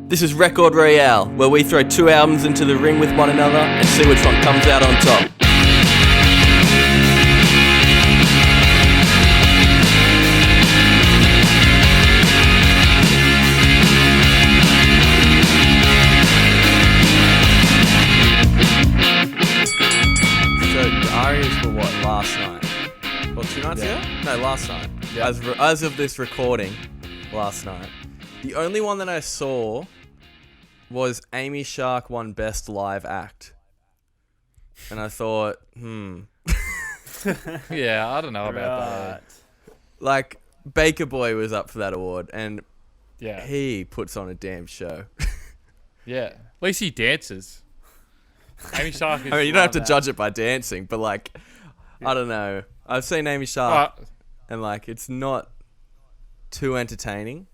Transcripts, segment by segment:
This is Record Royale, where we throw two albums into the ring with one another and see which one comes out on top. So the ARIAs were what, last night? Or 2 nights ago? No, last night. Yeah. As of this recording, last night. The only one that I saw was Amy Shark won Best Live Act. And I thought, Yeah, I don't know about that. Like, Baker Boy was up for that award, and Yeah. he puts on a damn show. Yeah. At least he dances. Amy Shark is I mean, you don't have to judge it by dancing, but like, I don't know. I've seen Amy Shark, and like, it's not too entertaining.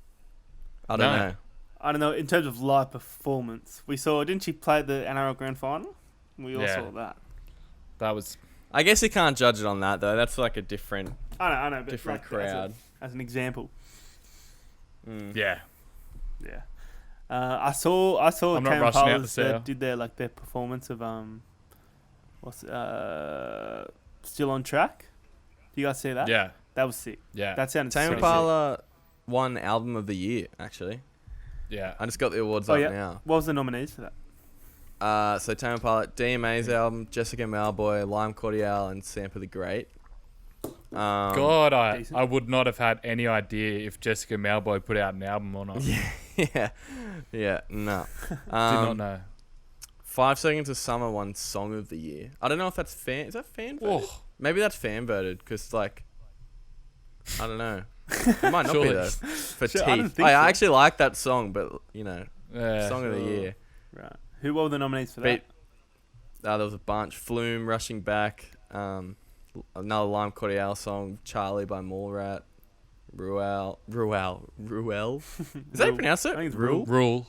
I don't know. I don't know, in terms of live performance, we saw, didn't she play the NRL Grand Final? We all saw that. That was... I guess you can't judge it on that, though. That's like a different... I know, but different like, crowd. As an example. Yeah. Yeah. I saw I'm not rushing out the sale. that did their performance of Still on Track. Do you guys see that? Yeah. That was sick. Yeah. That sounded Tame so Impala won Album of the Year, actually. Yeah. I just got the awards up now. What was the nominees for that? So Tame Impala, DMA's album, Jessica Malboy, Lime Cordiale, and Sampa the Great. God, I Decent. would not have had any idea if Jessica Malboy put out an album or not. Yeah, no. Did not know. 5 Seconds of Summer won Song of the Year. I don't know if that's fan... Is that fan voted? Oh. Maybe that's fan voted, because, like... I don't know. It might not be, though. For Sure, I didn't Teeth. think I so. actually like that song, but, you know... Yeah. Song of the Year. Right. Who were the nominees for that? There was a bunch. Flume, Rushing Back, another Lime Cordiale song, Charlie by Mallrat, Royale. Is that how you pronounce it? I think it's Rule.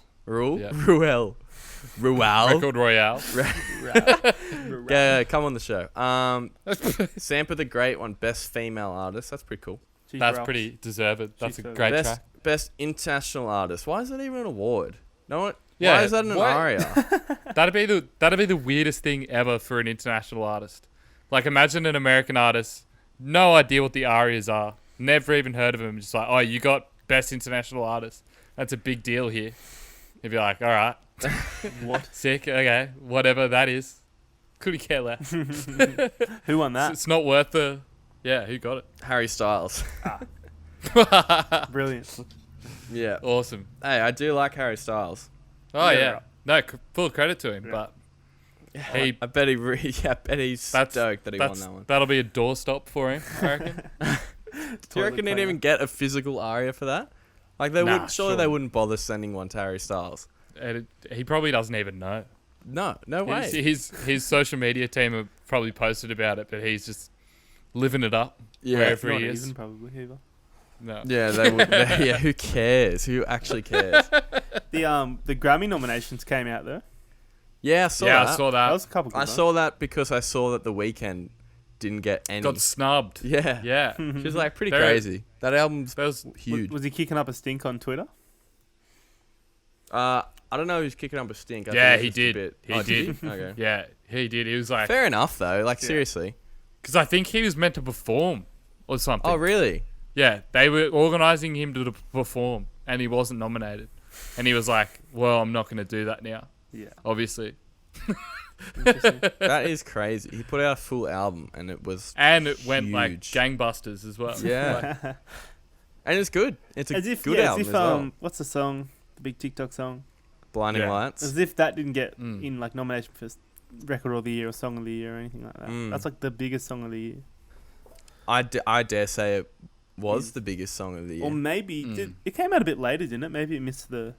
Yeah. Royale. Record Royale. Yeah, come on the show. Sampa the Great won Best Female Artist. That's pretty cool. That's pretty deserved. That's a great track. Best International Artist. Why is that even an award? No one. Yeah, why is that an ARIA? That'd be the weirdest thing ever for an international artist. Like, imagine an American artist, no idea what the ARIAs are, never even heard of them, just like, oh, you got Best International Artist. That's a big deal here. You'd be like, all right, What? sick, okay, whatever that is. Couldn't care less. Who won that? It's not worth the... Yeah, who got it? Harry Styles. Brilliant. Yeah. Awesome. Hey, I do like Harry Styles. Oh, Yeah. yeah. No, full credit to him, but... He, I bet he's stoked that he won that one. That'll be a doorstop for him, I reckon. Do you reckon he'd even get a physical ARIA for that? Like they Nah, would. Surely sure. they wouldn't bother sending one to Harry Styles. He probably doesn't even know. No way. His social media team have probably posted about it, but he's just living it up wherever Not he is. even probably either. No. Yeah, they would. Yeah, who cares? Who actually cares? The Grammy nominations came out though. Yeah, I saw Yeah, that. I saw That that. was a couple. Good I ones. saw that because I saw that The Weeknd didn't get any. Got snubbed. Yeah. Yeah. She was like pretty Very- crazy. That album's That was, huge. Was he kicking up a stink on Twitter? I don't know who's kicking up a stink. I Yeah, think he it's just a did. bit- He Oh, did. he? Okay. yeah, he did. He was like... Fair enough though. Like Yeah. seriously. Because I think he was meant to perform or something. Oh really? Yeah, they were organising him to perform, and he wasn't nominated. And he was like, well, I'm not going to do that now, Yeah. obviously. Interesting. That is crazy. He put out a full album and it was And it went like Huge. gangbusters as well. Yeah. And it's good. It's a As if, good yeah, album as if, as well. what's the song? The big TikTok song. Blinding Yeah. Lights. As if that didn't get Mm. in like nomination for record of the year or song of the year or anything like that. Mm. That's like the biggest song of the year. I dare say it was the biggest song of the year. Or maybe Mm. it came out a bit later, didn't it? Maybe it missed the.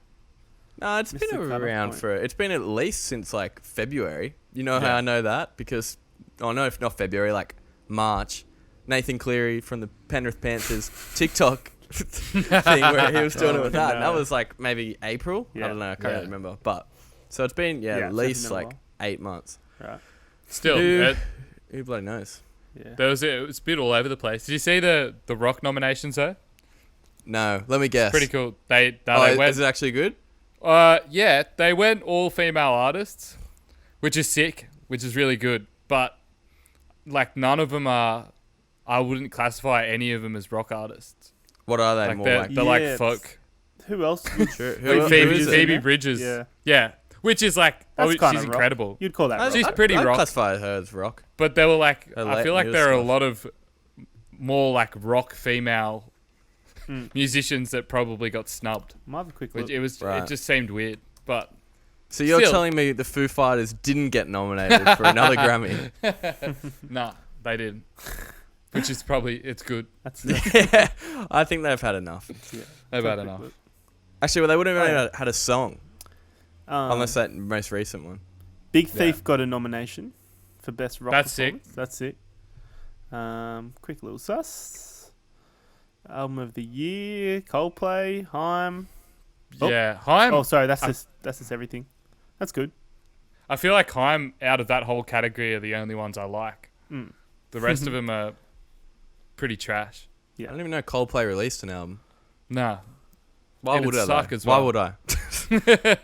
No, it's Missed been the cutoff around point. for... It's been at least since like February. You know how Yeah. I know that? Because... Oh no, if not February, like March. Nathan Cleary from the Penrith Panthers TikTok thing where he was doing it with that. And that no. was like maybe April. I Yeah. don't know. I can't Yeah. really remember. But... So it's been, Yeah, at it's least definitely like been a 8 months. Right. Still, Who bloody knows? Yeah. it was a bit all over the place. Did you see the Rock nominations though? No, let me guess. Pretty cool. They Oh, went... is it actually good? Yeah, they went all female artists, which is sick, which is really good. But like none of them are. I wouldn't classify any of them as rock artists. What are they? Like More they're, like they're like folk. Who else? Sure. Like Phoebe Bridgers. Yeah. Yeah. Which is like, That's she's kinda rock. incredible. You'd call that rock. She's pretty I'd rock. classify her as rock. But they were like, Her I feel late like there are a stuff. lot of more like rock female musicians that probably got snubbed. Might have a quick Which look. Right. it just seemed weird. But So you're Still. telling me the Foo Fighters didn't get nominated for another Grammy? nah, they didn't. Which is probably, it's good. That's Yeah, I think they've had enough. They've had enough. Actually, well, they wouldn't have Oh, even had a song unless unless that most recent one. Big Thief got a nomination for best rock. That's sick. performance. That's sick. Quick little sus. Album of the year: Coldplay, Haim. Oh. Yeah, Haim. Oh, sorry, that's just everything. That's good. I feel like Haim, out of that whole category, are the only ones I like. Mm. The rest of them are pretty trash. Yeah. I don't even know Coldplay released an album. Nah. Why It'd would I? suck though? as Why well. would I?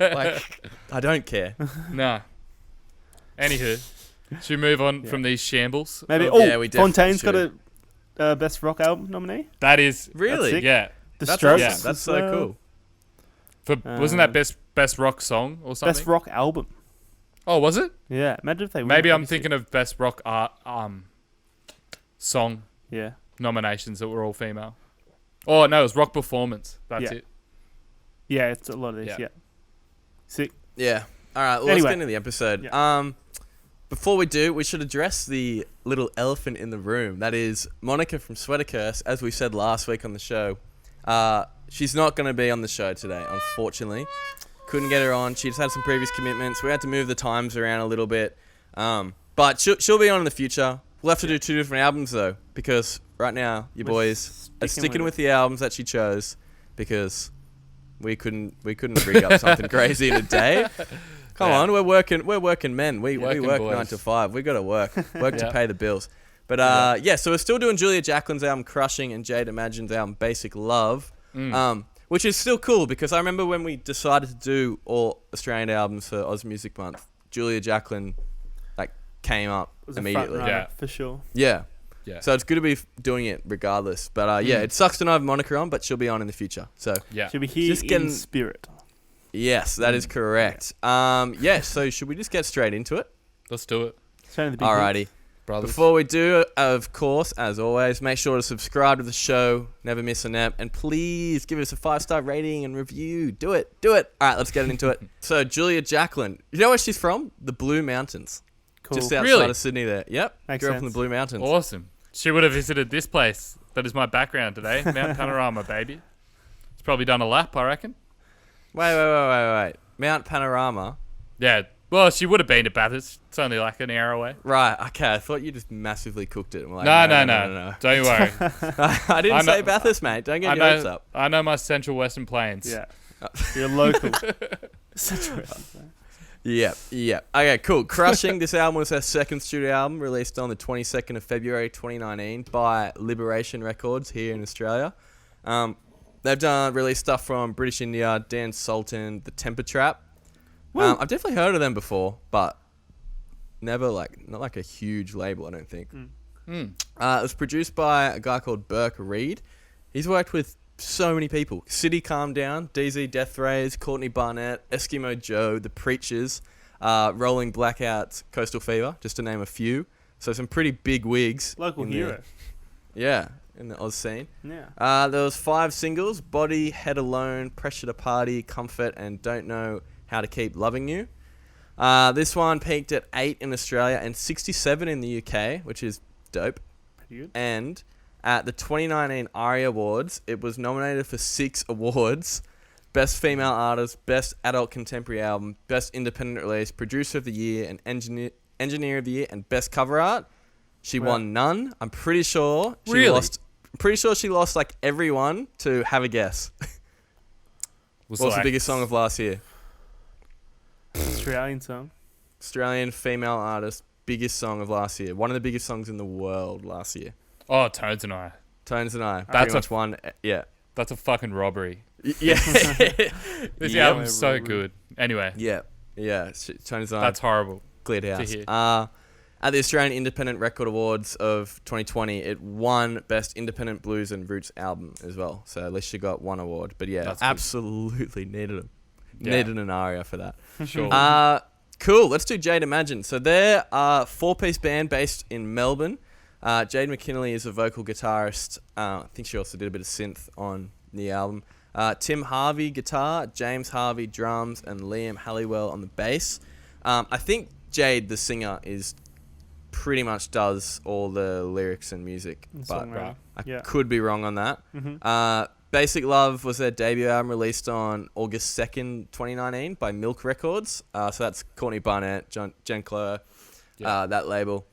Like, I don't care. Nah. Anywho, should we move on from these shambles? Maybe. Of- Oh, Yeah, we definitely Fontaine's got should. a best rock album nominee. That is, Really? sick. yeah. The That's Strokes. awesome. That's so cool. Wasn't that best rock song or something? Best rock album. Oh, was it? Yeah. Imagine if they. Maybe won. I'm thinking of best rock song Yeah. nominations that were all female. Oh no, it was rock performance. That's Yeah. it. Yeah, it's a lot of these. Yeah. Yeah. Sick. Yeah. All right. Well, let's Anyway. get into the episode. Yeah. Before we do, we should address the little elephant in the room. That is Monica from Sweater Curse. As we said last week on the show, she's not going to be on the show today, unfortunately. Couldn't get her on. She just had some previous commitments. We had to move the times around a little bit. But she'll be on in the future. We'll have to do 2 different albums, though, because right now, you We're boys are sticking with it. the albums that she chose because we couldn't rig up something crazy in a day. Come Yeah. on, we're working men. We Working work boys. 9 to 5. We got to work to Yeah. pay the bills. But yeah, so we're still doing Julia Jacklin's album Crushing and Jade Imagine's album Basic Love, which is still cool because I remember when we decided to do all Australian albums for Oz Music Month, Julia Jacklin like came up Was a immediately. front runner, Yeah. for sure. Yeah. Yeah. So it's good to be doing it regardless. But yeah, it sucks to not have Monica on, but she'll be on in the future. So Yeah. Should be here Just in getting- spirit. yes, that is correct. Yeah, so should we just get straight into it? Let's do it, Straight to the big Alrighty. brothers. Before we do, of course, as always, make sure to subscribe to the show, never miss an ep, and please give us a 5-star rating and review. Do it. All right, let's get into it. So, Julia Jacklin, you know where she's from? The Blue Mountains. Cool. Just outside Really? of Sydney there. Yep. Makes Grew up in sense. the Blue Mountains. Awesome. She would have visited this place. That is my background today. Mount Panorama, baby. It's probably done a lap, I reckon. Wait. Mount Panorama. Yeah. Well, she would have been to Bathurst. It's only like an hour away. Right, okay. I thought you just massively cooked it. I'm like, No. Don't worry. I didn't I know- say Bathurst, mate. Don't I get your hopes up. know my Central Western Plains. Yeah. You're local. Situation. Yep. Okay, cool. Crushing. This album was her second studio album, released on the 22nd of February 2019 by Liberation Records here in Australia. They've released stuff from British India, Dan Sultan, The Temper Trap. I've definitely heard of them before, but never not like a huge label, I don't think. It was produced by a guy called Burke Reed. He's worked with so many people. City Calm Down, DZ Death Rays, Courtney Barnett, Eskimo Joe, The Preachers, Rolling Blackouts, Coastal Fever, just to name a few. So some pretty big wigs. Local hero. Yeah, in the Oz scene. Yeah. There was 5 singles: Body, Head Alone, Pressure to Party, Comfort, and Don't Know How to Keep Loving You. This one peaked at 8 in Australia and 67 in the UK, which is dope. Pretty good. And at the 2019 ARIA Awards, it was nominated for 6 awards: Best Female Artist, Best Adult Contemporary Album, Best Independent Release, Producer of the Year, and Engineer of the Year, and Best Cover Art. She won none. I'm pretty sure she Really? lost. I'm pretty sure she lost like everyone. To have a guess. Was What's the like- biggest song of last year? Australian song. Australian female artist, biggest song of last year. One of the biggest songs in the world last year. Oh, Tones and I. Tones and I. That's Pretty much one. Yeah. That's a fucking robbery. Yeah. This Yeah. album's so good. Anyway, Yeah. Tony Zion that's horrible cleared to house. hear. At the Australian Independent Record Awards of 2020, it won Best Independent Blues and Roots Album as well. So at least she got one award. But yeah, That's good. absolutely needed them. Yeah. Needed an aria for that. Sure. Cool. Let's do Jade Imagine. So they're a 4-piece band based in Melbourne. Jade McKinley is a vocal guitarist. I think she also did a bit of synth on the album. Tim Harvey guitar, James Harvey drums, and Liam Halliwell on the bass. I think Jade, the singer, is pretty much does all the lyrics and music, but I could be wrong on that. Basic Love was their debut album, released on August 2nd, 2019 by Milk Records. So that's Courtney Barnett, Jen Clare, that label.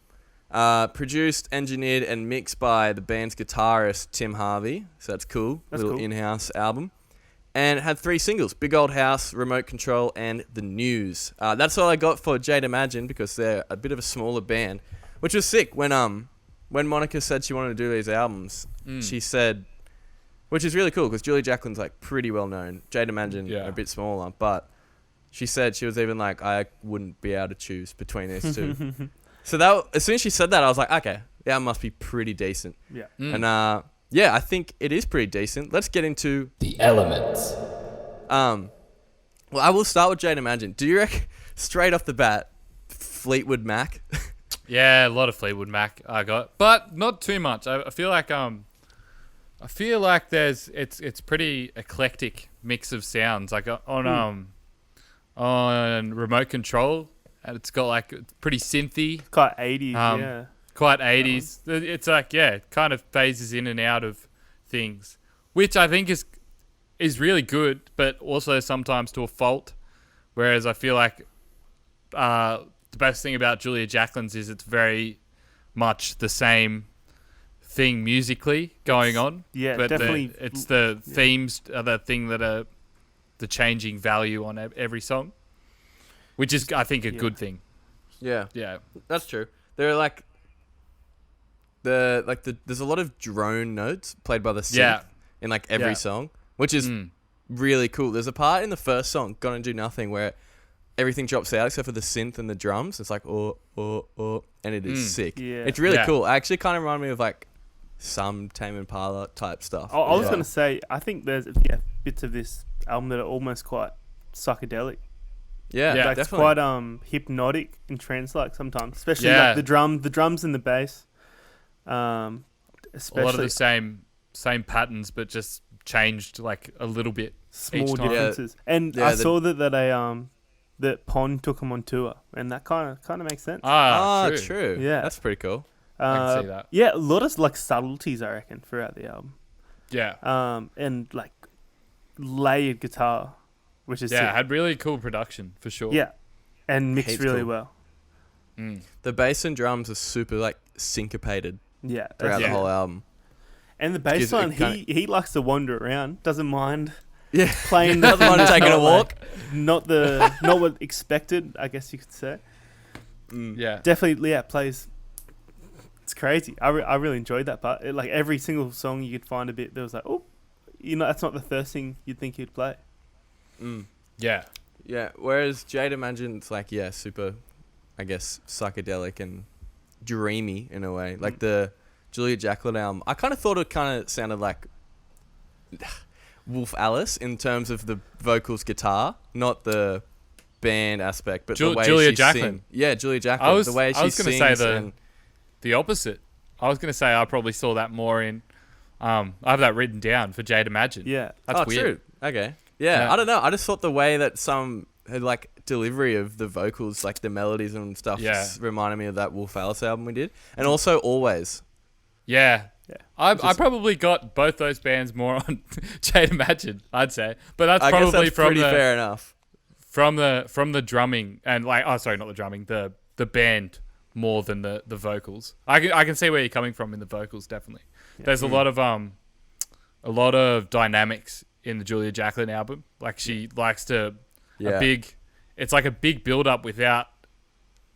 Produced, engineered, and mixed by the band's guitarist, Tim Harvey. So that's cool. Little in-house album. And it had 3 singles: Big Old House, Remote Control, and The News. That's all I got for Jade Imagine, because they're a bit of a smaller band, which was sick. When Monica said she wanted to do these albums, she said, which is really cool because Julia Jacklin's like pretty well known. Jade Imagine are a bit smaller, but she said she was even like, I wouldn't be able to choose between these two. So that, as soon as she said that, I was like, okay, yeah, it must be pretty decent. Yeah. And yeah, I think it is pretty decent. Let's get into the elements. Well, I will start with Jade Imagine. Do you reckon, straight off the bat, Fleetwood Mac? Yeah, a lot of Fleetwood Mac I got, but not too much. I feel like it's pretty eclectic mix of sounds. Like on Remote Control, and it's got like pretty synthy, quite 80s, quite 80s. It's like it kind of phases in and out of things, which I think is really good, but also sometimes to a fault. Whereas I feel like the best thing about Julia Jacklin's is it's very much the same thing musically going on. Yeah, but definitely. It's the themes are the thing that are the changing value on every song, which is, I think, a good thing. Yeah. Yeah. That's true. They're like there's a lot of drone notes played by the synth in like every song, which is really cool. There's a part in the first song, Gonna Do Nothing, where everything drops out except for the synth and the drums. It's like and it is sick. Yeah. It's really cool. I actually kind of remind me of like some Tame Impala type stuff. I was going to say, I think there's bits of this album that are almost quite psychedelic. Yeah, like definitely. It's quite hypnotic and trance-like sometimes, especially like the drums and the bass. Especially a lot of the same patterns, but just changed like a little bit. Small differences. And I saw that Pond took them on tour, and that kind of makes sense. True. Yeah, that's pretty cool. I can see that. Yeah, a lot of like subtleties, I reckon, throughout the album. Yeah. And like layered guitar, which is sick. Had really cool production for sure. Yeah, and mixed really well. The bass and drums are super like syncopated. Yeah, throughout the whole album. And the bass line, he likes to wander around, doesn't mind. Yeah, playing. Doesn't mind taking a walk. Not what expected, I guess you could say. Yeah, definitely. Yeah, plays. It's crazy. I really enjoyed that part. Like every single song, you could find a bit that was like, oh, that's not the first thing you'd think he'd play. Yeah. Whereas Jade Imagine, it's like super, I guess, psychedelic and dreamy in a way. Like the Julia Jacklin album, I kind of thought it kind of sounded like Wolf Alice in terms of the vocals, guitar, not the band aspect, but the way Julia she Jacklin. sings. Yeah, Julia Jacklin. The way she sings. I was going to say the opposite. I was going to say I probably saw that more in. I have that written down for Jade Imagine. Yeah, that's weird. True. Okay. Yeah, I don't know. I just thought the way that some had like delivery of the vocals, like the melodies and stuff, reminded me of that Wolf Alice album we did, and also Always. Yeah. I probably got both those bands more on Jade Imagine, I'd say, but that's probably from pretty fair enough. From the drumming and like not the drumming, the band more than the vocals. I can see where you're coming from in the vocals, definitely. Yeah. There's a lot of dynamics in the Julia Jacklin album. Like she likes to it's like a big build up without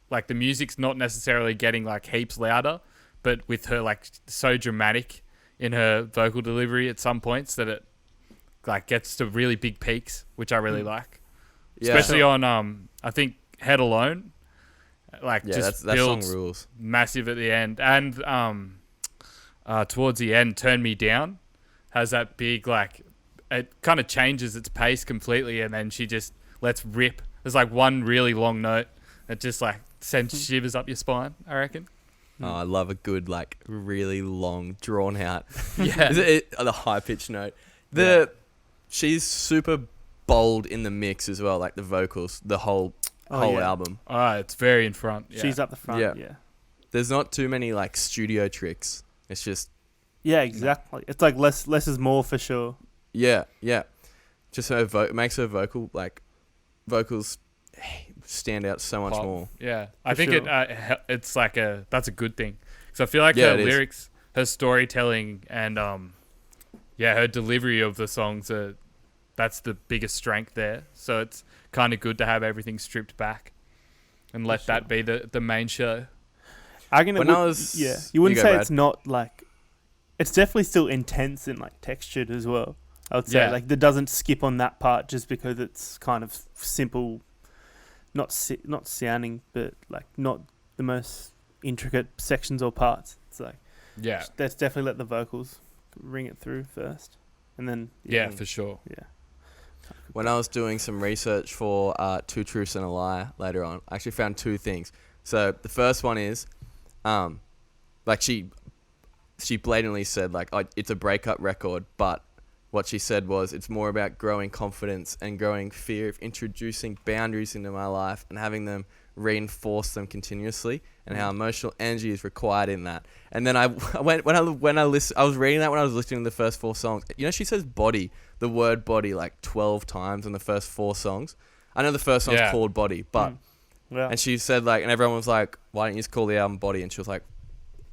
like the music's not necessarily getting like heaps louder, but with her like so dramatic in her vocal delivery at some points that it like gets to really big peaks, which I really like. Yeah. Especially on I think Head Alone. Like just that builds song rules. massive at the end, and towards the end, Turn Me Down has that big like it kind of changes its pace completely, and then she just lets rip. There's like one really long note that just like sends shivers up your spine, I reckon. Oh, I love a good like really long drawn out. Yeah. The high pitched note. She's super bold in the mix as well, like the vocals, the whole album. It's very in front. Yeah. She's up the front. Yeah. There's not too many like studio tricks. It's just Yeah, exactly. It's like less is more for sure. yeah. Just her makes her vocals stand out so much more. Yeah, I For think sure. it's like that's a good thing. So I feel like Yeah, her it is. lyrics, her storytelling, and her delivery of the songs that's the biggest strength there. So it's kind of good to have everything stripped back and let that be the main show. You You wouldn't go, say Brad. it's not like, it's definitely still intense and like textured as well. I would say Yeah. like that doesn't skip on that part just because it's kind of simple, not sounding, but like not the most intricate sections or parts. It's like Yeah, let's definitely let the vocals ring it through first, and then yeah, for sure. yeah. When I was doing some research for Two Truths and a Lie later on, I actually found two things. So the first one is, like she blatantly said like, oh, it's a breakup record, but what she said was it's more about growing confidence and growing fear of introducing boundaries into my life and having them reinforce them continuously, and how emotional energy is required in that. And then I was reading that when I was listening to the first 4 songs. You know, she says the word body like 12 times in the first 4 songs. I know the first song's called Body, but Yeah. and she said like, and everyone was like, why don't you just call the album Body? And she was like,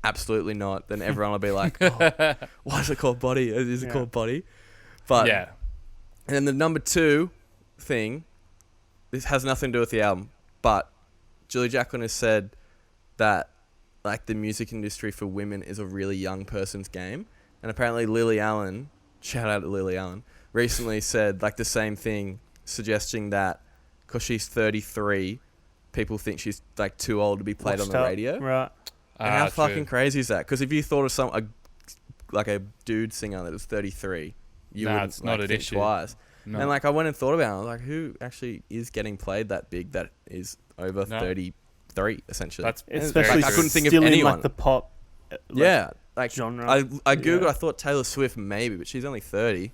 absolutely not. Then everyone will be like, oh, why is it called Body? Is it called Body? But Yeah, and then the number 2 thing, this has nothing to do with the album, but Julie Jacklin has said that like the music industry for women is a really young person's game, and apparently Lily Allen, shout out to Lily Allen, recently said like the same thing, suggesting that because she's 33, people think she's like too old to be played Washed on the up. radio. Right. And how fucking crazy is that? Because if you thought of like a dude singer that was 33, you wouldn't it's not like, an think issue. twice. No. And like I went and thought about it, I was like, who actually is getting played that big that is over No. 33 essentially? That's Especially I couldn't think of still in anyone. like the pop like genre. I googled. Yeah. I thought Taylor Swift maybe, but she's only 30.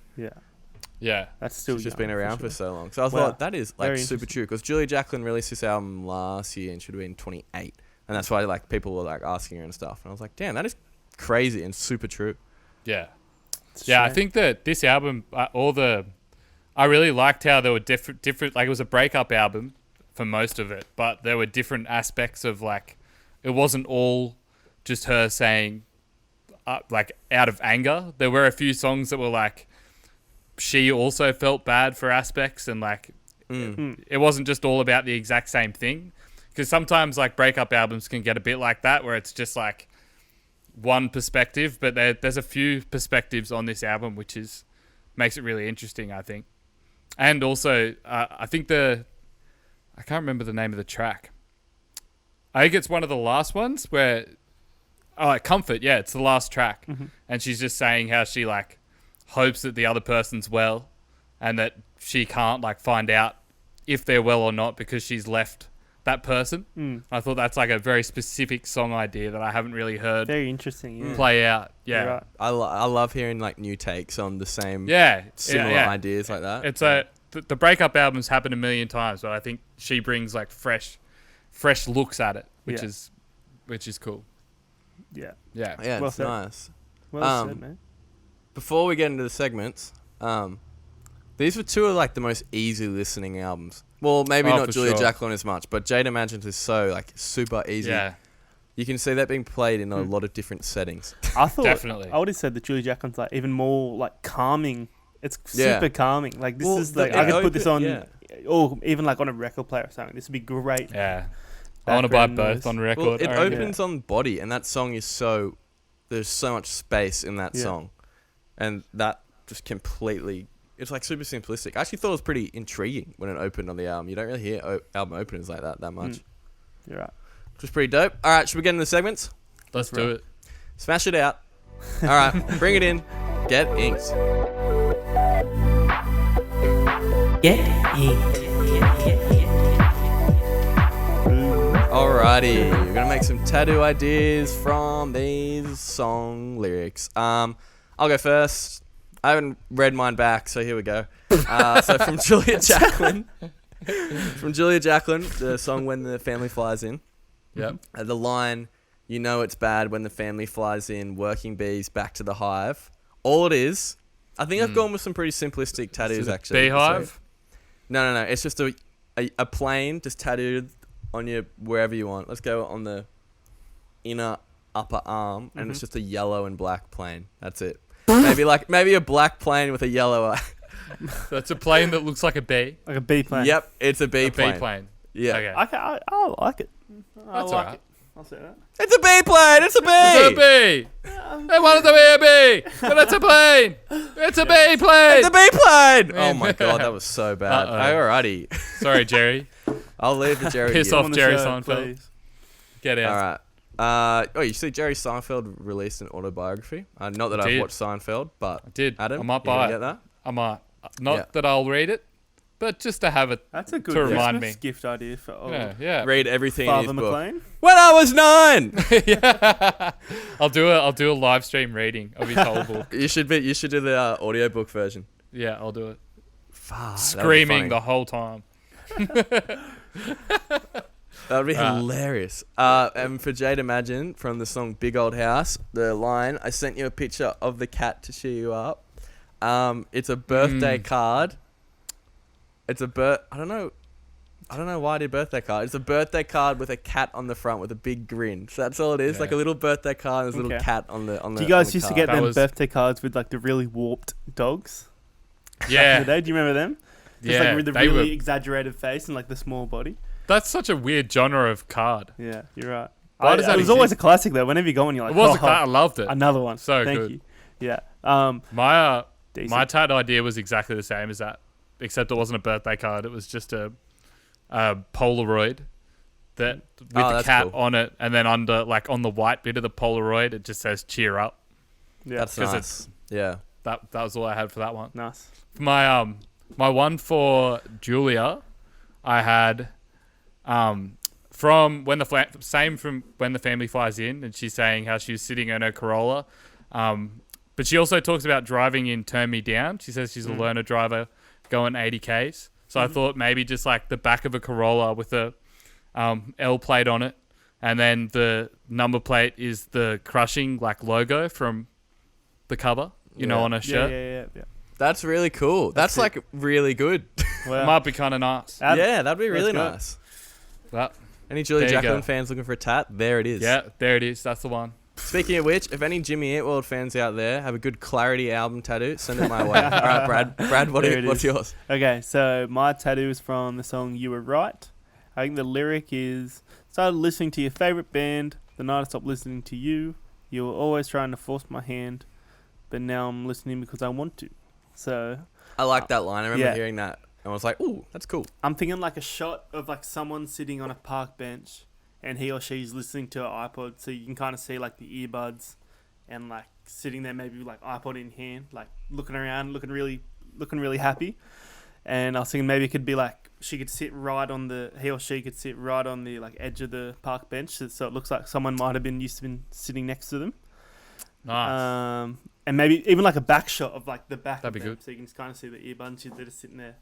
Yeah, That's still She's just young, been around for sure. so long. So I Wow. thought that is like Very super interesting. true, because Julie Jacklin released this album last year and should have been 28, and that's why like people were like asking her and stuff. And I was like, damn, that is crazy and super true. yeah. It's a Yeah, I shame. think that this album, I really liked how there were different, like it was a breakup album for most of it, but there were different aspects of like, it wasn't all just her saying, like out of anger. There were a few songs that were like, she also felt bad for aspects, and like, it wasn't just all about the exact same thing. Because sometimes like breakup albums can get a bit like that, where it's just like one perspective, but there's a few perspectives on this album, which makes it really interesting, I think. And also, I think I can't remember the name of the track. I think it's one of the last ones where, Comfort, yeah, it's the last track. And she's just saying how she like hopes that the other person's well, and that she can't like find out if they're well or not because she's left that person. I thought that's like a very specific song idea that I haven't really heard Very interesting. Yeah. play out. Yeah. You're right. I love hearing like new takes on the same Similar ideas like that. It's the breakup albums happen a million times, but I think she brings like fresh looks at it, which is cool. Yeah. Yeah. yeah, Well it's said. nice. Well said, man. Before we get into the segments, these were 2 of like the most easy listening albums. Well, maybe not for Julia sure. Jacklin as much, but Jade Imagine is so like super easy. Yeah. You can see that being played in a lot of different settings. I thought Definitely. I would have said that Julie Jacklin's like even more like calming. It's Yeah. super calming. Like this Well, is like the- I could it put this on, open- or even like on a record player or something. This would be great. Yeah. I want to buy Background both noise. on record. Well, it I reckon. opens on Body, and that song is there's so much space in that Yeah. song, and that just completely it's like super simplistic. I actually thought it was pretty intriguing when it opened on the album. You don't really hear album openers like that much. You're right. Which was pretty dope. All right, should we get into the segments? Let's do it. Smash it out. All right, bring it in. Get inked. Get inked. Alrighty, we're gonna make some tattoo ideas from these song lyrics. I'll go first. I haven't read mine back, so here we go. So from Julia Jacklin, the song "When the Family Flies In." Yep. The line, "You know it's bad when the family flies in. Working bees back to the hive." All it is, I think I've gone with some pretty simplistic tattoos Is it actually. beehive? No. It's just a plane just tattooed on you wherever you want. Let's go on the inner upper arm, and it's just a yellow and black plane. That's it. maybe a black plane with a yellow eye. That's a plane that looks like a bee. Like a bee plane. Yep, it's a bee plane. Bee plane. Yeah. Okay. I like it. That's alright. I'll say that. It's a bee plane. It's a bee. It's a bee. They wanted to be a bee, but it's a plane. It's a bee plane. It's a bee plane. Oh my god, that was so bad. Uh-oh. Alrighty. Sorry, Jerry. I'll leave the Jerry. Piss here. off On the Jerry show, Seinfeld. please. Get out. All right. You see, Jerry Seinfeld released an autobiography. Not that I've Did. watched Seinfeld, but I did. Adam, I might you buy gonna it. get that? I might. Not Yeah. that I'll read it, but just to have it. That's a good To remind Christmas me. gift idea for old Yeah. Read everything Father in his book. McLean. When I was 9. Yeah. I'll do a live stream reading of his whole book. You should do the audiobook version. Yeah, I'll do it. Fuck, Screaming the whole time. That would be hilarious. And for Jade Imagine from the song Big Old House, the line, "I sent you a picture of the cat to cheer you up." It's a birthday card. It's a I don't know why I did birthday card. It's a birthday card with a cat on the front with a big grin. So that's all it is. Yeah. Like a little birthday card. There's a little Okay. cat on the. Do you guys on the used to card. get That them was- birthday cards with like the really warped dogs? Back in Yeah. the day? Do you remember them? Just Yeah. like with the they really were, exaggerated face and like the small body. that's such a weird genre of card. Yeah, you're right. Why does that it was always a classic though. Whenever you go on, you're like, It was a oh, card. I loved it. another one. So Thank good. you. Yeah. My Decent. my tat idea was exactly the same as that, except it wasn't a birthday card. It was just a Polaroid that with the that's cat cool. on it, and then under like on the white bit of the Polaroid, it just says "cheer up." Yeah. That's 'Cause nice. Yeah. That was all I had for that one. Nice. My my one for Julia, I had from when from when the family flies in, and she's saying how she was sitting in her Corolla, but she also talks about driving in Turn Me Down. She says she's a learner driver going 80 k's. So I thought maybe just like the back of a Corolla with a L plate on it, and then the number plate is the Crushing like logo from the cover, you know, Yeah. on her shirt. Yeah. That's really cool. That's it. like really good. Well, Might be kind of nice. Yeah, that'd be really go. nice. But Any Julia There you Jacklin go. fans looking for a tat? There it is. yeah, there it is. That's the one. Speaking of which, if any Jimmy Eat World fans out there have a good Clarity album tattoo, send it my way. All right, Brad. Brad, There it what's is. yours? Okay, so my tattoo is from the song "You Were Right." I think the lyric is: "Started listening to your favorite band. The night I stopped listening to you. You were always trying to force my hand, but now I'm listening because I want to." So I like that line. I remember Yeah. hearing that. And I was like, ooh, that's cool. I'm thinking like a shot of like someone sitting on a park bench, and he or she's listening to an iPod, so you can kind of see like the earbuds, and like sitting there maybe with like iPod in hand, like looking around, looking really happy. And I was thinking maybe it could be like he or she could sit right on the like edge of the park bench, so it looks like someone might have been sitting next to them. Nice. And maybe even like a back shot of like the back That'd of be them, good. so you can kind of see the earbuds. They're just sitting there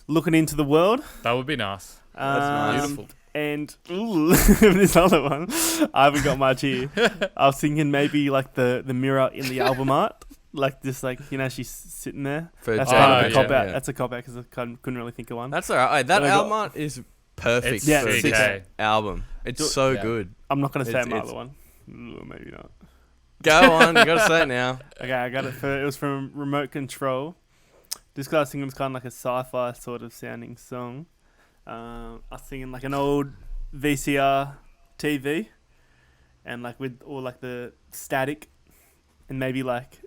looking into the world. That would be nice. nice. Beautiful. And this other one, I haven't got much here. I was thinking maybe like the mirror in the album art, like just like she's sitting there. For That's Jade kind of a Imagine, cop out. yeah. That's a cop out because I couldn't really think of one. That's all right. That And I got- album art is perfect It's for a sick, sixth eh? album. It's Do- so Yeah. good. I'm not gonna say It's- my it's- other one. Ooh, maybe not. Go on. You got to say it now. Okay, I got it. It was from Remote Control. This guy was singing was kind of like a sci-fi sort of sounding song. I was singing like an old VCR TV, and like with all like the static, and maybe like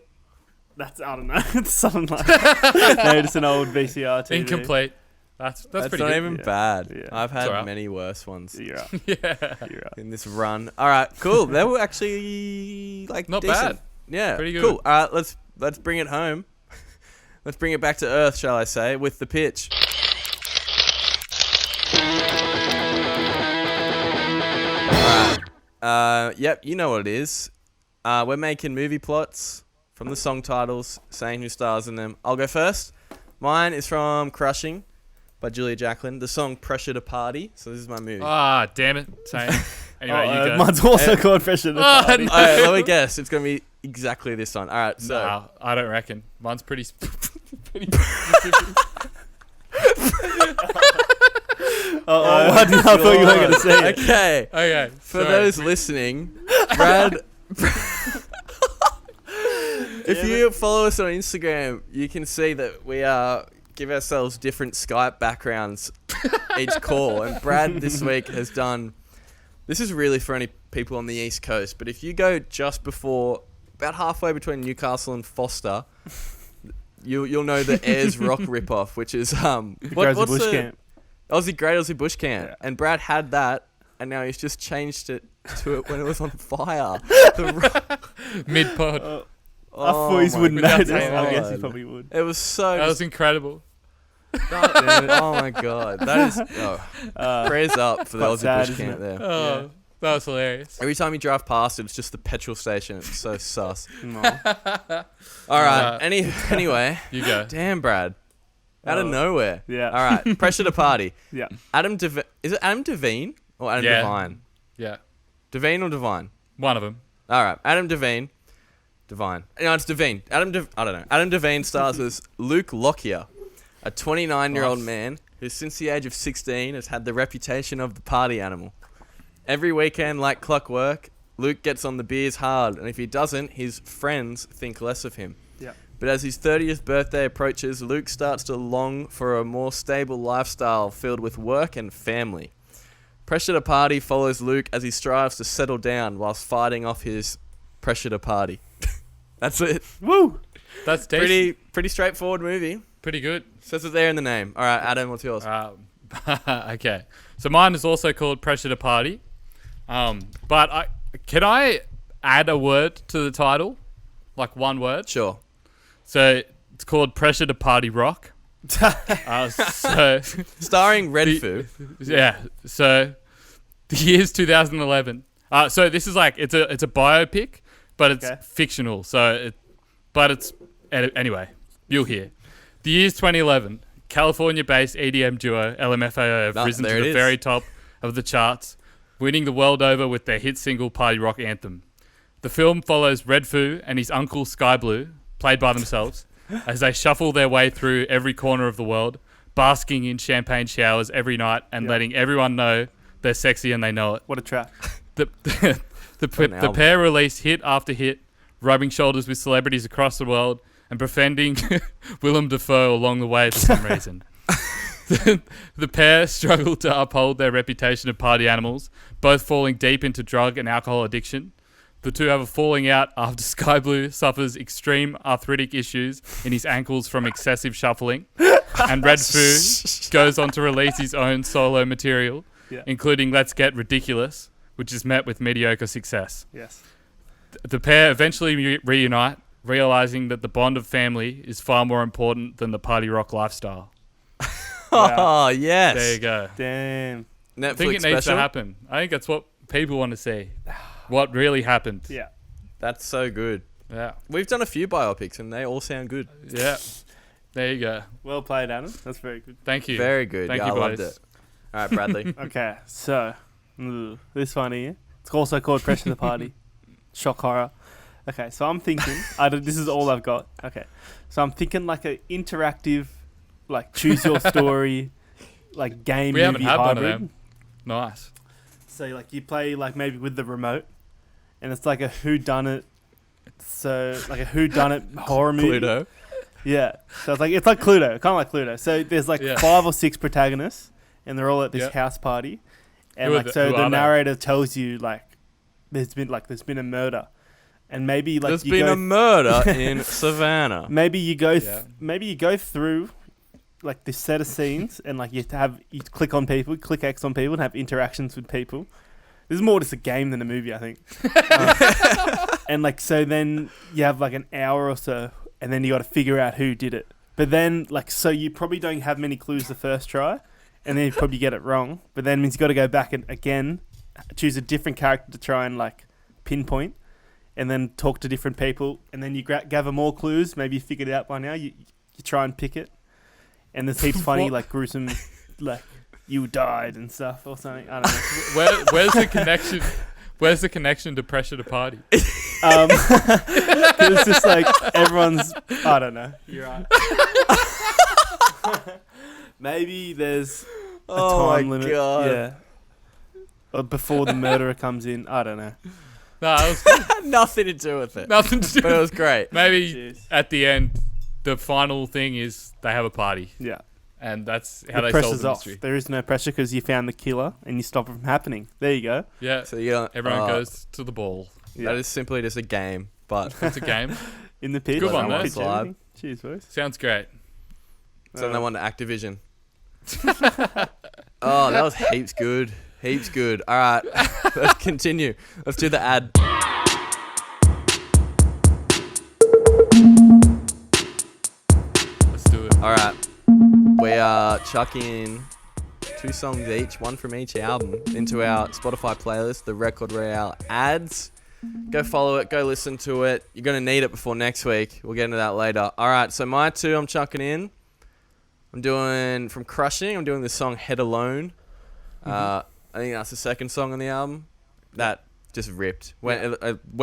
That's, I don't know. It's something like no, just an old VCR TV. Incomplete. That's That's pretty not good. even Yeah. bad. Yeah. I've had alright. many worse ones You're right. Yeah. You're right. in this run. All right, cool. They were actually like Not decent. bad. Yeah, Pretty good. Cool. All right, let's bring it home. Let's bring it back to earth, shall I say, with the pitch. Alright. Yep, you know what it is. We're making movie plots from the song titles, saying who stars in them. I'll go first. Mine is from Crushing by Julia Jacklin. The song Pressure to Party. So this is my movie. Ah, damn it. Same. Anyway, you go. Mine's also called Pressure to Oh, Party. no. Alright, let me guess. It's going to be exactly this one. Alright, so. Nah, I don't reckon. Mine's pretty I thought you were going to say it. Okay. Okay. For those listening, Brad. If you follow us on Instagram, you can see that we give ourselves different Skype backgrounds each call. And Brad this week has done. This is really for any people on the East Coast, but if you go just before, about halfway between Newcastle and Foster, you'll know the Ayers Rock ripoff, which is Grazi Bush Camp. Great Aussie Bush Camp, Yeah. and Brad had that, and now he's just changed it to it when it was on fire. Mid-pod. I thought he my wouldn't God. notice. I guess he God. probably would. It was so. That was incredible. Oh my god, that is prayers up for the quite Aussie sad, Bush isn't Camp it? there. Oh, that was hilarious. Every time you drive past it, it's just the petrol station. It's so sus. No. All right. Anyway, You go. damn Brad, out of nowhere. Yeah. All right, Pressure to Party. Yeah. Is it Adam Devine or Adam Yeah. Devine? Yeah. Devine or Devine? One of them. All right, Adam Devine. Devine. No, it's Devine. I don't know. Adam Devine stars as Luke Lockyer, a 29-year-old Nice. man who, since the age of 16, has had the reputation of the party animal. Every weekend, like clockwork, Luke gets on the beers hard, and if he doesn't, his friends think less of him. Yeah. But as his 30th birthday approaches, Luke starts to long for a more stable lifestyle filled with work and family. Pressure to Party follows Luke as he strives to settle down whilst fighting off his pressure to party. That's it. Woo! That's decent. Pretty straightforward movie. Pretty good. Says it there in the name. All right, Adam, what's yours? Okay. So mine is also called Pressure to Party. But can I add a word to the title? Like one word? Sure. So it's called Pressure to Party Rock. So Starring Redfoo. yeah. So the year's 2011. So this is like it's a biopic, but it's Okay. fictional. So anyway, you'll hear. The year's 2011. California-based EDM duo LMFAO have risen to there it the is. very top of the charts, winning the world over with their hit single Party Rock Anthem. The film follows Redfoo and his uncle Sky Blue, played by themselves, as they shuffle their way through every corner of the world, basking in champagne showers every night and letting everyone know they're sexy and they know it. What a track. The album. pair release hit after hit, rubbing shoulders with celebrities across the world and befriending Willem Dafoe along the way for some reason. The pair struggle to uphold their reputation of party animals, both falling deep into drug and alcohol addiction. The two have a falling out after Sky Blue suffers extreme arthritic issues in his ankles from excessive shuffling, and Redfoo goes on to release his own solo material, including Let's Get Ridiculous, which is met with mediocre success. Yes. The pair eventually reunite, realizing that the bond of family is far more important than the party rock lifestyle. Oh, yes. There you go. Damn. Netflix I think it special. needs to happen. I think that's what people want to see. What really happened. Yeah. That's so good. Yeah. We've done a few biopics and they all sound good. Yeah. There you go. Well played, Adam. That's very good. Thank you. Very good. Thank yeah, you, I loved boys. it. All right, Bradley. Okay, so this one here. It's also called Pressure to Party. Shock horror. Okay, so I'm thinking. This is all I've got. Okay, so I'm thinking like an interactive, like choose your story, like game We movie haven't had one hybrid. of them. Nice. So like you play like maybe with the remote, and it's like a whodunit. So like a whodunit horror movie. Cluedo. Yeah. So it's like Cluedo, kind of like Cluedo. So there's like Yeah. 5 or 6 protagonists, and they're all at this Yeah. house party, and Who are like the- so who the are they? narrator tells you like there's been a murder, and maybe like there's been a murder in Savannah. Maybe you go through like this set of scenes, and like you click on people, click X on people, and have interactions with people. This is more just a game than a movie, I think. And like so, then you have like an hour or so, and then you got to figure out who did it. But then like so, you probably don't have many clues the first try, and then you probably get it wrong. But then it means you got to go back and again choose a different character to try and like pinpoint, and then talk to different people, and then you gather more clues. Maybe you figured it out by now. You try and pick it, and there's heaps funny like gruesome like you died and stuff or something. I don't know. Where's the connection? Where's the connection to Pressure to Party? It's just like everyone's. I don't know. You're right. Maybe there's a time limit. God. Yeah. Or before the murderer comes in. I don't know. No, it was Nothing to do with it. nothing to do. But it was great. Maybe Jeez. at the end, the final thing is they have a party, Yeah. and that's how The they solve pressure's the off. mystery. There is no pressure because you found the killer and you stop it from happening. There you go. Yeah, So yeah, everyone goes to the ball. That is simply just a game, but It's a game. In the pitch. Good one, Pitch mate. everything. Cheers, boys. Sounds great. send that one to Activision. Oh, that was heaps good. Heaps good. All right, let's continue. Let's do the ad. Let's do it. All right, we are chucking 2 songs each, one from each album, into our Spotify playlist, the Record Royale ads. Go follow it, go listen to it. You're going to need it before next week. We'll get into that later. All right, so my 2 I'm chucking in. I'm doing, from Crushing, I'm doing the song Head Alone. I think that's the second song on the album. That just ripped. When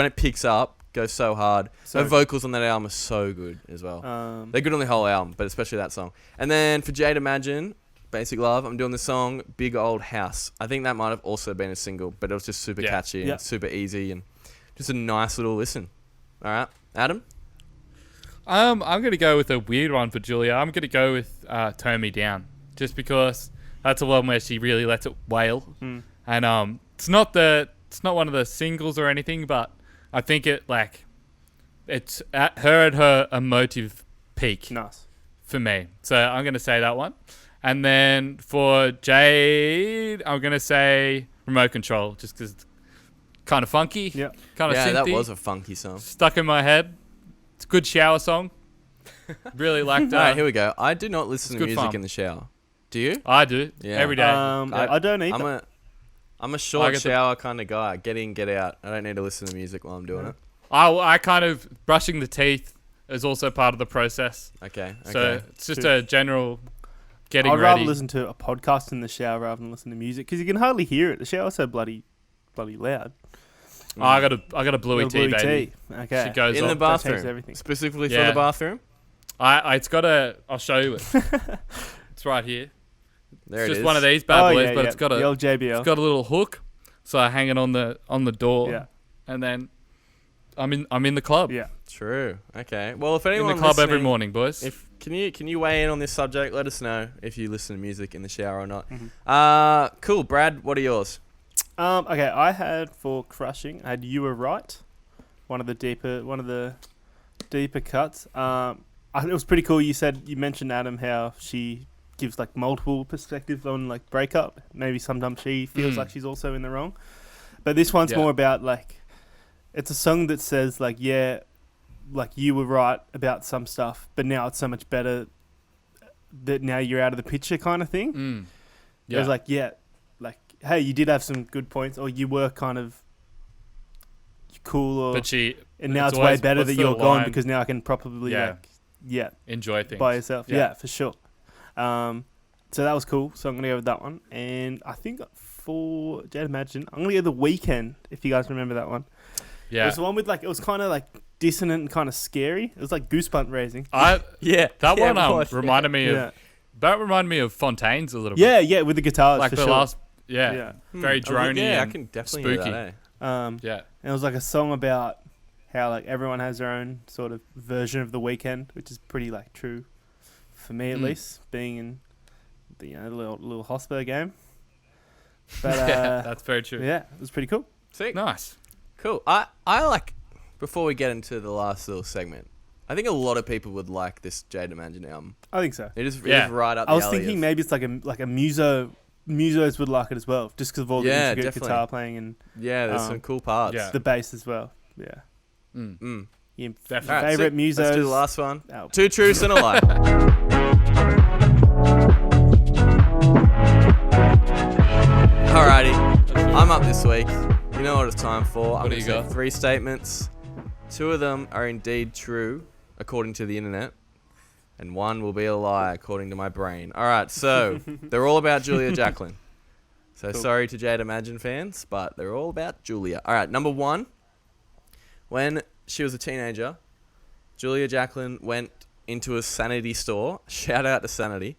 it picks up, goes so hard. So The vocals on that album are so good as well. They're good on the whole album, but especially that song. And then for Jade Imagine, Basic Love, I'm doing the song Big Old House. I think that might have also been a single, but it was just super catchy and super easy and just a nice little listen. All right, Adam? I'm going to go with a weird one for Julia. I'm going to go with Turn Me Down, just because that's a one where she really lets it wail. And it's not one of the singles or anything, but I think it's at her emotive peak Nice. for me. So I'm going to say that one. And then for Jade, I'm going to say Remote Control, just because it's kind of funky, kind of Yeah, that synthy, was a funky song. stuck in my head. It's a good shower song. Really liked All right, that. here we go. I do not listen to good music fun. in the shower. Do you? I do Yeah. every day. I don't either. I'm a I short get the- shower kind of guy. Get in, get out. I don't need to listen to music while I'm doing it. I kind of brushing the teeth is also part of the process. Okay. So it's just True. a general getting I'd rather ready. listen to a podcast in the shower rather than listen to music because you can hardly hear it. The shower's so bloody loud. Oh, I got a bluey Little tea, baby. Okay. She goes In off. the That changes bathroom. everything. Specifically for Yeah. the bathroom. I'll show you it. It's right here. There It's it just is. one of these bad boys, yeah, but yeah. it's got the old JBL. it's got a little hook, so I hang it on the door. Yeah. And then I'm in the club. Yeah. True. Okay. Well, if In anyone the club every listening- morning, boys. Can you weigh in on this subject? Let us know if you listen to music in the shower or not. Cool. Brad, what are yours? Okay, I had for Crushing, I had You Were Right. One of the deeper cuts. It was pretty cool. You mentioned, Adam, how she gives like multiple perspectives on like breakup. Maybe sometimes she feels like she's also in the wrong. But this one's more about like, it's a song that says like, yeah, like you were right about some stuff, but now it's so much better that now you're out of the picture kind of thing. It was like, yeah, like, hey, you did have some good points, or you were kind of cool, or and now it's way always- better what's that the you're gone line? because now I can probably Enjoy things. by yourself. Yeah. Yeah, for sure. So that was cool. So I'm gonna go with that one. And I think for Jade Imagine, I'm gonna go The Weekend. If you guys remember that one, it Yeah. was the one with like, it was kind of like dissonant and kind of scary. It was like goosebump raising. Yeah. That one it was, reminded me Yeah. of that reminded me of Fontaine's a little bit. Yeah, with the guitars. Like for the sure. last Yeah. very drony Yeah, I and can definitely spooky. hear that, eh? Yeah. And it was like a song about how like everyone has their own sort of version of The Weekend, which is pretty like true for me at least, being in the little Hotspur game. But Yeah, that's very true. yeah, it was pretty cool. Sick. Nice. Cool. I like before we get into the last little segment, I think a lot of people would like this Jade Imagine album. I think so. It is right up the I was alley thinking of- maybe it's like a musos would like it as well, just because of all the intricate definitely. guitar playing and Yeah, there's some cool parts. Yeah. the bass as well. Yeah. Your Definitely. Alright, favorite so musos. Let's do the last one. album. 2 Truths and a Lie. Alrighty, I'm up this week. You know what it's time for. I'm What do going you to say got? 3 statements. 2 of them are indeed true, according to the internet. And 1 will be a lie, according to my brain. Alright, so they're all about Julia Jacklin. So Cool. sorry to Jade Imagine fans, but they're all about Julia. Alright, number 1. When she was a teenager, Julia Jacklin went into a Sanity store, shout out to Sanity,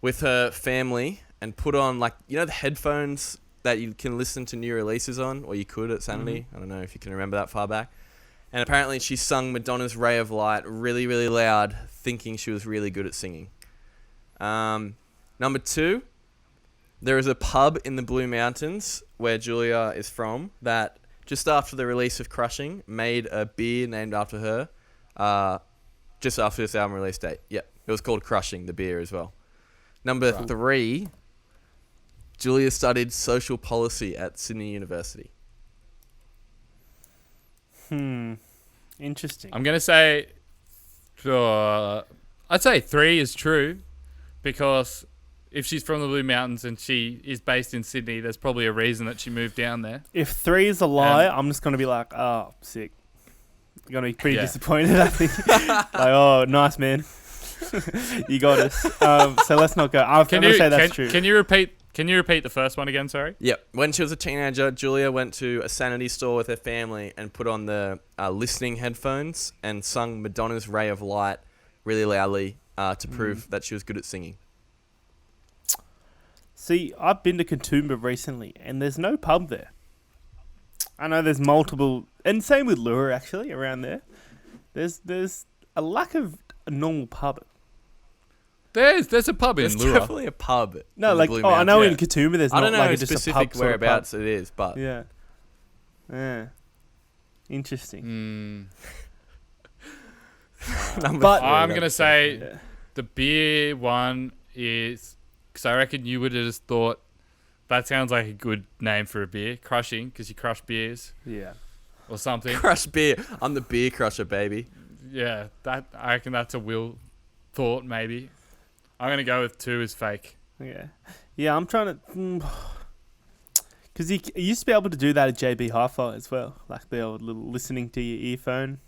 with her family and put on, like, you know the headphones that you can listen to new releases on, or you could at Sanity? I don't know if you can remember that far back. And apparently she sung Madonna's Ray of Light really, really loud, thinking she was really good at singing. Number 2, there is a pub in the Blue Mountains where Julia is from that just after the release of Crushing made a beer named after her just after this album release date. Yeah, it was called Crushing, the beer as well. Number 3, Julia studied social policy at Sydney University. Interesting. I'm gonna say, I'd say 3 is true, because if she's from the Blue Mountains and she is based in Sydney, there's probably a reason that she moved down there. If 3 is a lie, I'm just going to be like, oh, sick. You're going to be pretty Yeah. disappointed, I think. Like, oh, nice, man. You got us. So let's not go. I'm going to say that's true. Can you repeat the first one again? Sorry. Yep. When she was a teenager, Julia went to a Sanity store with her family and put on the listening headphones and sung Madonna's Ray of Light really loudly to prove that she was good at singing. See, I've been to Katoomba recently, and there's no pub there. I know there's multiple, and same with Lure, actually, around there. There's a lack of a normal pub. There's a pub in There's Lura. definitely a pub. No, in like, the Blue I know Mountains. in Katoomba there's I not don't know like just a specific pub sort of whereabouts pub. it is, but Yeah. Yeah. Interesting. Number But- 3, I'm that's gonna it. say Yeah. the beer one is, because I reckon you would have just thought that sounds like a good name for a beer, Crushing, because you crush beers Yeah. or something. Crush beer. I'm the beer crusher, baby. Yeah, that I reckon that's a Will thought maybe. I'm gonna go with 2 is fake. Okay. Yeah, I'm trying to. Because you used to be able to do that at JB Hi-Fi as well, like the old little listening to your earphone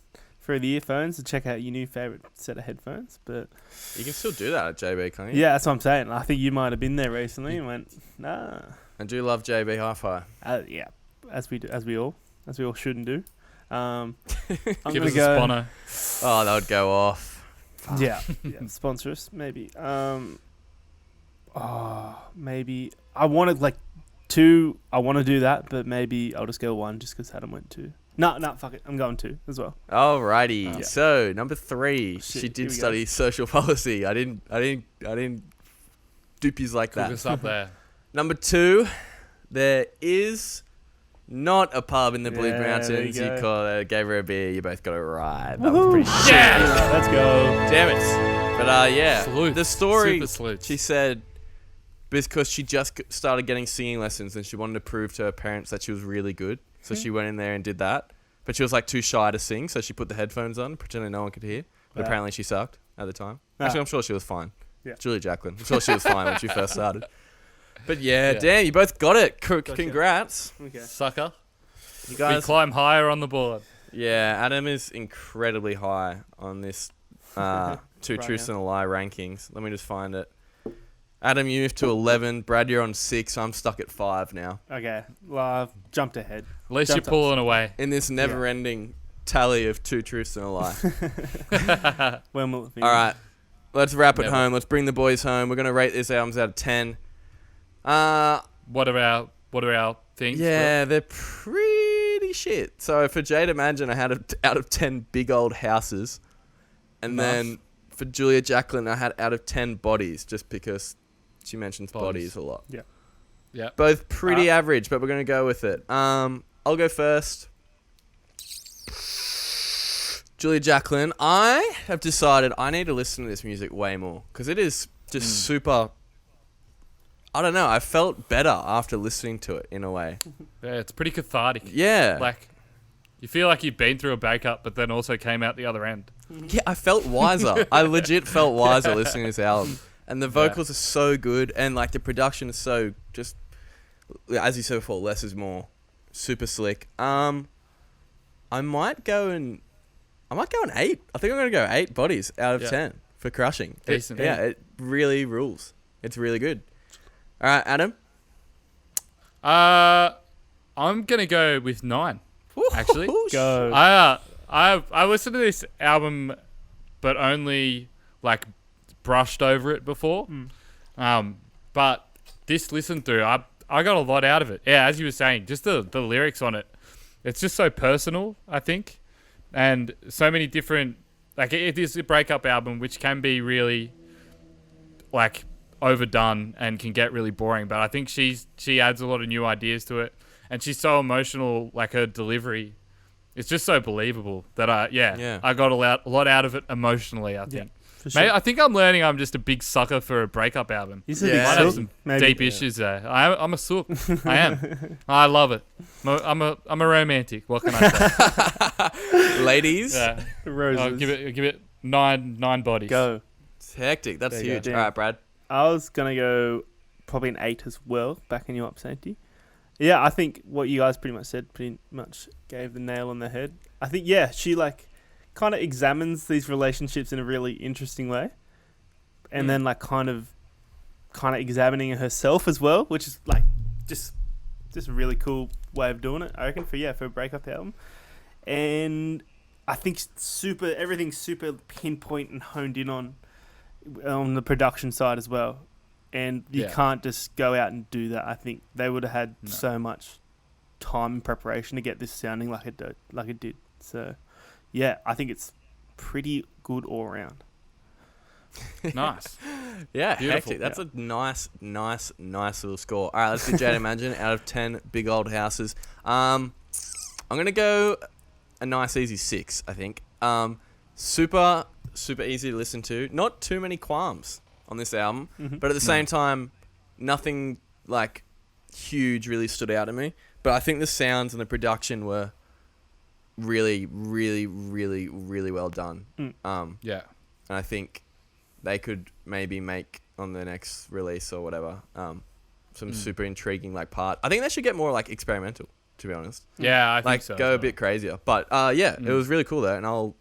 through the earphones to check out your new favorite set of headphones. But You can still do that at JB, can't you? yeah, that's what I'm saying. I think you might have been there recently and went, nah. I do love JB Hi-Fi. Yeah, as we all should and do. I'm Give gonna us a go. spawner. Oh, that would go off. Yeah, sponsor us maybe. Maybe I want to like 2. I want to do that, but maybe I'll just go 1 just because Adam went 2. No, fuck it. I'm going 2 as well. Alrighty. Yeah. So number 3, Shit, she here did we go. study social policy. I didn't doopies like Cook that. us up there. Number 2, there is not a pub in the Blue Yeah, there Mountains. you You go. gave her a beer. You both got it right. That was Woohoo! pretty shit. Yeah. Let's go. Damn it. But yeah, Salute. the story. Super salute. She said because she just started getting singing lessons and she wanted to prove to her parents that she was really good. So she went in there and did that. But she was like too shy to sing, so she put the headphones on, pretending no one could hear. But Wow. apparently she sucked at the time. Ah. Actually, I'm sure she was fine. Yeah. Julia Jacklin. I'm sure she was fine when she first started. But yeah, Yeah. damn, you both got it. Gotcha. Congrats. Okay. Sucker. You We guys. climb higher on the board. Yeah, Adam is incredibly high on this 2 Right Truths now. and a Lie rankings. Let me just find it. Adam, you moved to 11. Brad, you're on 6. I'm stuck at 5 now. Okay. Well, I've jumped ahead. At least you're Jumped up. pulling away. In this never-ending tally of 2 truths and a lie. When will it be? All right, let's wrap it Never. home. Let's bring the boys home. We're gonna rate these albums out of 10. What are our things? Yeah, they're pretty shit. So for Jade Imagine, I had out of 10 big old houses, and Nice. then for Julia Jacklin, I had out of 10 bodies, just because she mentions Bodies. bodies a lot. Yeah. Both pretty average, but we're gonna go with it. I'll go first. Julia Jacklin, I have decided I need to listen to this music way more because it is just super. I don't know. I felt better after listening to it in a way. Yeah, it's pretty cathartic. Yeah. Like, you feel like you've been through a breakup, but then also came out the other end. Yeah, I felt wiser. I legit felt wiser listening to this album. And the vocals are so good, and like the production is so just, as you said before, less is more. Super slick. I might go an 8. I think I'm gonna go 8 bodies out of 10 for Crushing. Decent. It really rules. It's really good. All right, Adam. I'm gonna go with 9. Actually, Go. I listened to this album, but only like brushed over it before. But this listen through, I got a lot out of it. Yeah, as you were saying, just the lyrics on it. It's just so personal, I think, and so many different. Like it is a breakup album, which can be really like overdone and can get really boring. But I think she adds a lot of new ideas to it, and she's so emotional. Like her delivery, it's just so believable that I got a lot out of it emotionally. I think. For sure. I think I'm learning I'm just a big sucker for a breakup album. He's a I big have sook, some maybe. deep issues there. I'm a sook. I am. I love it. I'm a romantic. What can I say? Ladies. Yeah. Roses. I'll give it nine bodies. Go. It's hectic. That's There you huge. go. All right, Brad. I was gonna go probably an 8 as well, backing you up, Sainty. Yeah, I think what you guys pretty much said pretty much gave the nail on the head. I think she like kind of examines these relationships in a really interesting way, and then like kind of examining herself as well, which is like just a really cool way of doing it, I reckon, for a breakup album. And I think everything's super pinpoint and honed in on the production side as well. And you can't just go out and do that. I think they would have had so much time and preparation to get this sounding like it did. So, yeah, I think it's pretty good all around. Nice. Yeah, Beautiful. hectic. That's a nice little score. All right, let's do Jade Imagine out of 10 big old houses. I'm going to go a nice easy 6, I think. Super easy to listen to. Not too many qualms on this album, but at the same time, nothing like huge really stood out to me. But I think the sounds and the production were really well done. Yeah. And I think they could maybe make on the next release or whatever some super intriguing like part. I think they should get more like experimental, to be honest. Yeah, I think Like so. go a bit crazier. But it was really cool though, and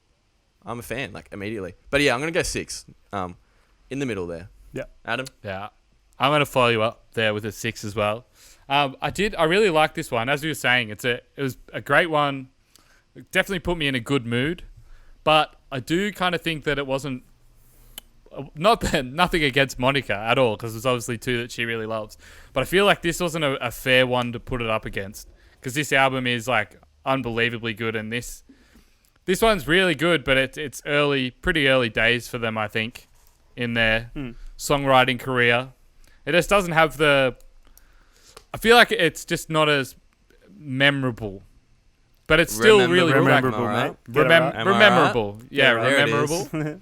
I'm a fan like immediately. But yeah, I'm gonna go 6. In the middle there. Yeah. Adam? Yeah. I'm going to follow you up there with a 6 as well. I really like this one. As you were saying, it was a great one. It definitely put me in a good mood. But I do kind of think that it wasn't, nothing against Monica at all, because there's obviously 2 that she really loves. But I feel like this wasn't a fair one to put it up against, because this album is like unbelievably good, and this one's really good, but it's pretty early days for them, I think, in their songwriting career. It just doesn't have I feel like it's just not as memorable, but it's still really rememberable, right? mate. Get it right. rememberable. Yeah, There it is. rememberable.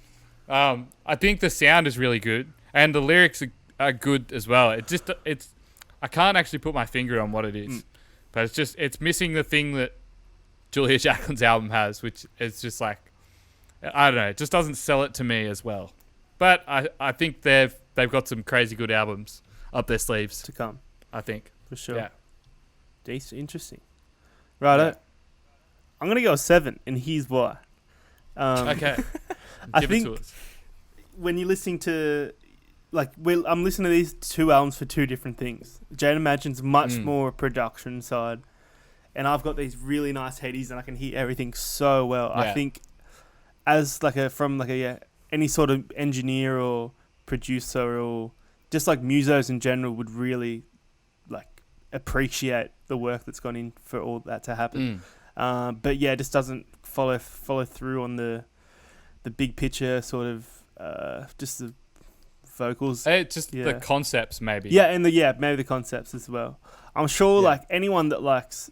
I think the sound is really good, and the lyrics are good as well. I can't actually put my finger on what it is, but it's missing the thing that Julia Jacklin's album has, which is just like, I don't know, it just doesn't sell it to me as well. But I think they've got some crazy good albums up their sleeves To come, I think. for sure. Yeah. Decent, interesting. Righto. Yeah. I'm going to go a 7, and here's why. Okay. I Give think it to us. when you're listening to, I'm listening to these 2 albums for 2 different things. Jade Imagine's much more production side, and I've got these really nice headies, and I can hear everything so well. Yeah. I think as any sort of engineer or producer or just like musos in general would really like appreciate the work that's gone in for all that to happen. But yeah, it just doesn't follow through on the big picture sort of just the vocals. It's just the concepts maybe. Yeah, and maybe the concepts as well. I'm sure like anyone that likes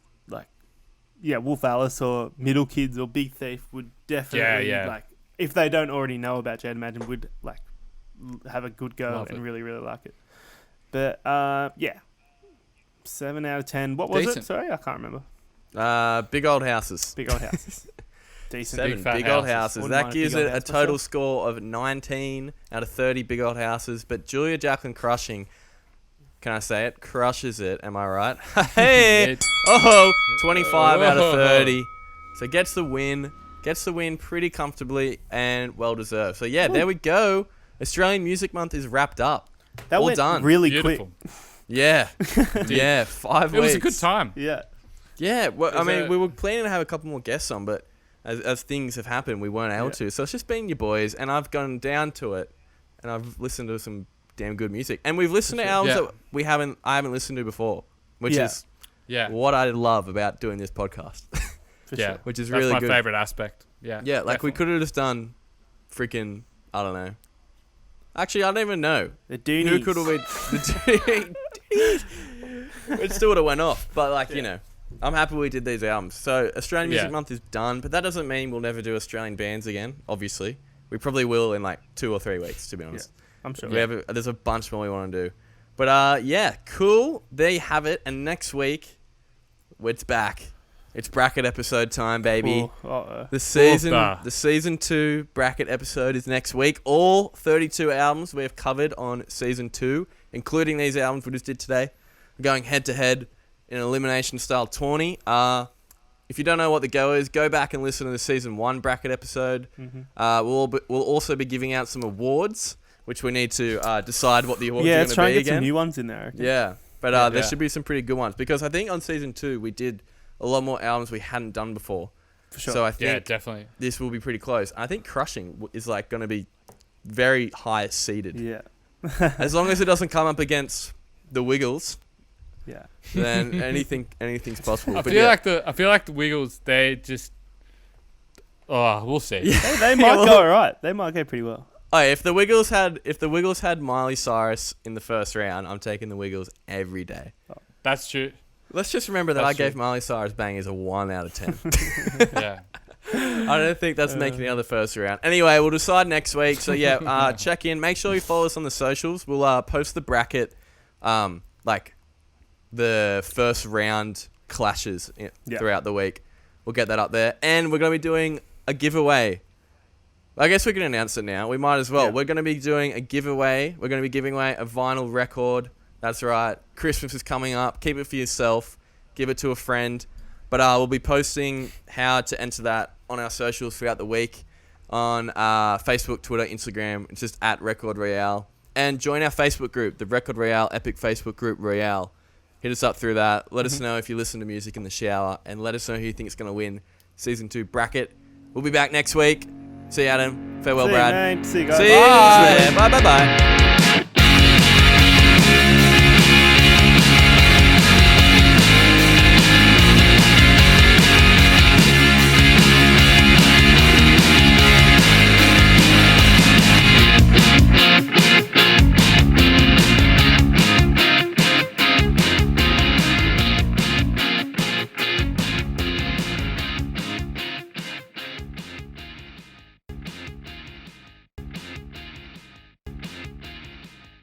Wolf Alice or Middle Kids or Big Thief would definitely Yeah. like if they don't already know about Jade Imagine, would like have a good go Love and it. really really like it. But yeah, 7 out of 10. What was it? Decent. Sorry, I can't remember. Big old houses. Big old houses. Decent. 7 Big fat big old houses. houses. Wouldn't That mind a gives big old it a house total myself. score of 19 out of 30 big old houses. But Julia Jacklin crushing. Can I say it? Crushes it. Am I right? Hey! It- 25 out of Whoa. 30. So gets the win. Gets the win pretty comfortably and well deserved. So yeah, there we go. Australian Music Month is wrapped up. That All went done. really Beautiful. Yeah. Yeah, 5 It weeks. was a good time. quick. Yeah. Yeah, well, I Is mean, it- we were planning to have a couple more guests on, but as things have happened, we weren't able Yeah. to. So it's just been your boys, and I've gone down to it, and I've listened to some damn good music, and we've listened to sure. albums Yeah. that I haven't listened to before, which Yeah. is Yeah. what I love about doing this podcast, For Yeah. sure. which is That's really my good. favorite aspect. Yeah. Yeah, like we definitely. could have just done freaking, I don't know. Actually, I don't even know. The Doonies. Who could have been the It still would have went off, but like you know, I'm happy we did these albums. So Australian Music Yeah. Month is done, but that doesn't mean we'll never do Australian bands again. Obviously, we probably will in like 2 or 3 weeks, to be honest. I'm sure. There's a bunch more we want to do, but yeah, cool. There you have it. And next week, it's back. It's bracket episode time, baby. Oh, uh-oh. The Oof. season 2 bracket episode is next week. All 32 albums we have covered on season 2, including these albums we just did today. We're going head to head in an elimination style tourney. If you don't know what the go is, go back and listen to the season 1 bracket episode. Mm-hmm. We'll also be giving out some awards, which we need to decide what the awards Yeah, are let's going try to and be get some again. new ones in there. I reckon. Yeah, but there Yeah. should be some pretty good ones because I think on season 2 we did a lot more albums we hadn't done before. For sure. So I Yeah, think definitely. this will be pretty close. I think Crushing is like going to be very high seeded. yeah. As long as it doesn't come up against the Wiggles, Yeah. then anything's possible. I But feel yeah, like the Wiggles. They just. Oh, we'll see. They might go alright. They might go pretty well. oh, if the Wiggles had Miley Cyrus in the first round, I'm taking the Wiggles every day. That's true. Let's just remember that That's I gave true. Miley Cyrus bangers a 1 out of 10. Yeah. I don't think that's making the other first round. Anyway, we'll decide next week. So yeah, check in. Make sure you follow us on the socials. We'll post the bracket, like the first round clashes throughout the week. We'll get that up there, and we're gonna be doing a giveaway. I guess we can announce it now. We might as well. Yeah. We're gonna be doing a giveaway. We're gonna be giving away a vinyl record. That's right. Christmas is coming up. Keep it for yourself. Give it to a friend. But we'll be posting how to enter that on our socials throughout the week on Facebook, Twitter, Instagram. It's just at Record Royale. And join our Facebook group, the Record Royale Epic Facebook group Royale. Hit us up through that. Let us know if you listen to music in the shower. And let us know who you think is going to win Season 2 bracket. We'll be back next week. See you, Adam. Farewell, See you, Brad. mate. See you guys. See you there. Bye, bye, bye.